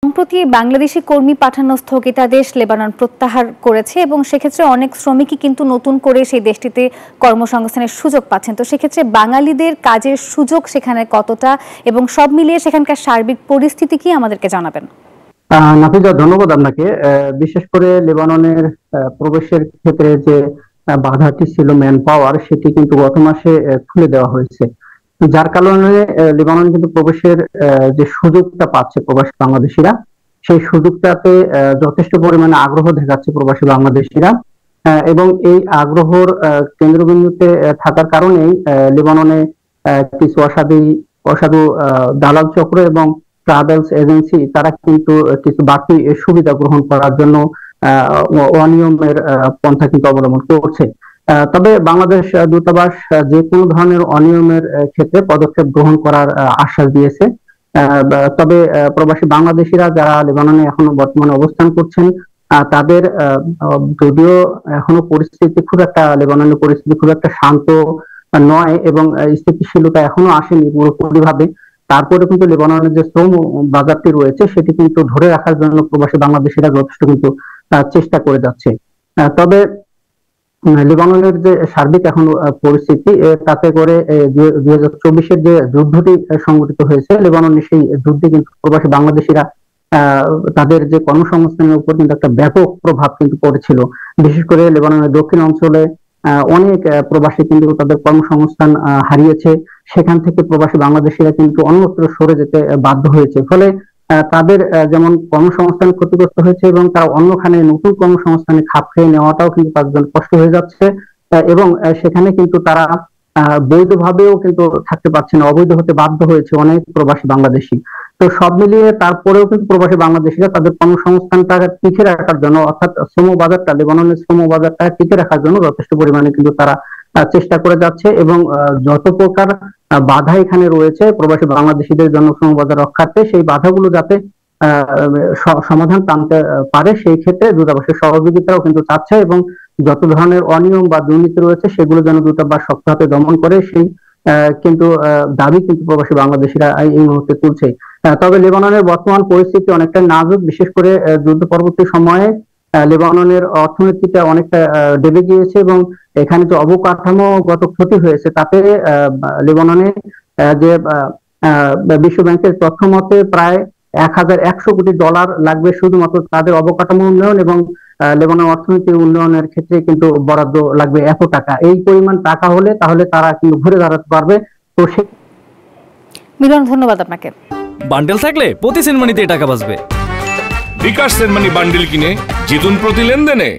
সম্প্রতি বাংলাদেশি কর্মী পাঠানো স্থগিতাদেশ লেবানন প্রত্যাহার করেছে এবং সেক্ষেত্রে অনেক শ্রমিকই কিন্তু নতুন করে সেই দেশটিতে কর্মসংস্থানের সুযোগ পাচ্ছেন। তো সেক্ষেত্রে বাঙালিদের কাজের সুযোগ সেখানে কতটা এবং সব মিলিয়ে সেখানকার সার্বিক পরিস্থিতি কি আমাদেরকে জানাবেন? নাফিজা, ধন্যবাদ আপনাকে। বিশেষ করে লেবাননের প্রবেশের ক্ষেত্রে যে বাধাটি ছিল ম্যান পাওয়ার, সেটি কিন্তু গত মাসে খুলে দেওয়া হয়েছে, যার কারণে লেবানন কিন্তু প্রবেশের যে সুযোগটা পাচ্ছে প্রবাসী বাংলাদেশিরা, সেই সুযোগটাতে যথেষ্ট পরিমাণে আগ্রহ দেখাচ্ছে প্রবাসী বাংলাদেশিরা। এবং এই আগ্রহর কেন্দ্রবিন্দুতে থাকার কারণেই লেবাননে কিছু অসাধু দালাল চক্র এবং ট্রাভেলস এজেন্সি তারা কিন্তু কিছু বাড়তি সুবিধা গ্রহণ করার জন্য অনিয়মের পন্থা কিন্তু অবলম্বন করছে। তবে বাংলাদেশ দূতাবাস যে কোনো ধরনের অনিয়মের ক্ষেত্রে পদক্ষেপ গ্রহণ করার আশ্বাস দিয়েছে। তবে প্রবাসী বাংলাদেশিরা যারা লেবাননে এখনো বর্তমানে অবস্থান করছেন, তাদের যদিও এখনো লেবাননের পরিস্থিতি খুব একটা শান্ত নয় এবং স্থিতিশীলতা এখনো আসেনি পুরোপুরি ভাবে, তারপরে কিন্তু লেবাননের যে শ্রম বাজারটি রয়েছে সেটি কিন্তু ধরে রাখার জন্য প্রবাসী বাংলাদেশিরা যথেষ্ট কিন্তু চেষ্টা করে যাচ্ছে। তবে লেবাননের যে সার্বিক এখন পরিস্থিতি, তাতে করে 2024-এর যে যুদ্ধটি সংঘটিত হয়েছে লেবাননের, সেই যুদ্ধে কিন্তু প্রবাসী বাংলাদেশিরা তাদের যে কর্মসংস্থানের উপর কিন্তু একটা ব্যাপক প্রভাব কিন্তু পড়েছিল। বিশেষ করে লেবাননের দক্ষিণ অঞ্চলে অনেক প্রবাসী কিন্তু তাদের কর্মসংস্থান হারিয়েছে। সেখান থেকে প্রবাসী বাংলাদেশিরা কিন্তু অন্যত্র সরে যেতে বাধ্য হয়েছে। ফলে তাদের যেমন কর্মসংস্থান ক্ষতিগ্রস্ত হয়েছে এবং তারা অন্যখানে নতুন কর্মসংস্থানে খাপ খেয়ে নেওয়াটাও কিন্তু তাদের জন্য কষ্ট হয়ে যাচ্ছে। এবং সেখানে কিন্তু তারা বৈধভাবেও কিন্তু থাকতে পারছে না, অবৈধ হতে বাধ্য হয়েছে অনেক প্রবাসী বাংলাদেশি। তো সব মিলিয়ে তারপরেও কিন্তু প্রবাসী বাংলাদেশিরা তাদের কর্মসংস্থানটা টিকে রাখার জন্য, অর্থাৎ লেবাননের শ্রম বাজারটা টিকে রাখার জন্য যথেষ্ট পরিমাণে কিন্তু তারা চেষ্টা করে যাচ্ছে। এবং যত প্রকার বাধা এখানে রয়েছে প্রবাসী বাংলাদেশিদের জন্য শ্রম বাজার রক্ষার্থে, সেই বাধাগুলো যাতে সমাধান টানতে পারে, সেই ক্ষেত্রে দূতাবাসের সহযোগিতাও কিন্তু চাচ্ছে এবং যত ধরনের অনিয়ম বা দুর্নীতি রয়েছে সেগুলো যেন দূতাবাস শক্ত হাতে দমন করে, সেই কিন্তু দাবি কিন্তু প্রবাসী বাংলাদেশিরা এই মুহূর্তে তুলছে। তবে লেবাননের বর্তমান পরিস্থিতি অনেকটা নাজুক। বিশেষ করে যুদ্ধ পরবর্তী সময়ে লেবাননের অর্থনীতিটা অনেকটা ডেবে গিয়েছে এবং এখানে যে অবকাঠামোগত ক্ষতি হয়েছে, তাতে লেবাননে যে বিশ্ব ব্যাংকের তথ্য মতে প্রায় $1100 কোটি লাগবে শুধুমাত্র তাদের অবকাঠামো উন্নয়ন এবং লেবানন অর্থনীতির উন্নয়নের ক্ষেত্রে কিন্তু বরাদ্দ লাগবে এত টাকা। এই পরিমাণ টাকা হলে তাহলে তারা কিন্তু ঘুরে দাঁড়াতে পারবে। তো মিলন, ধন্যবাদ আপনাকে। বান্ডেল থাকলে প্রতি সেনমানিতে টাকা বাঁচবে। বিকাশ সেনমানি বান্ডেল কিনে জিতুন প্রতি লেনদেনে।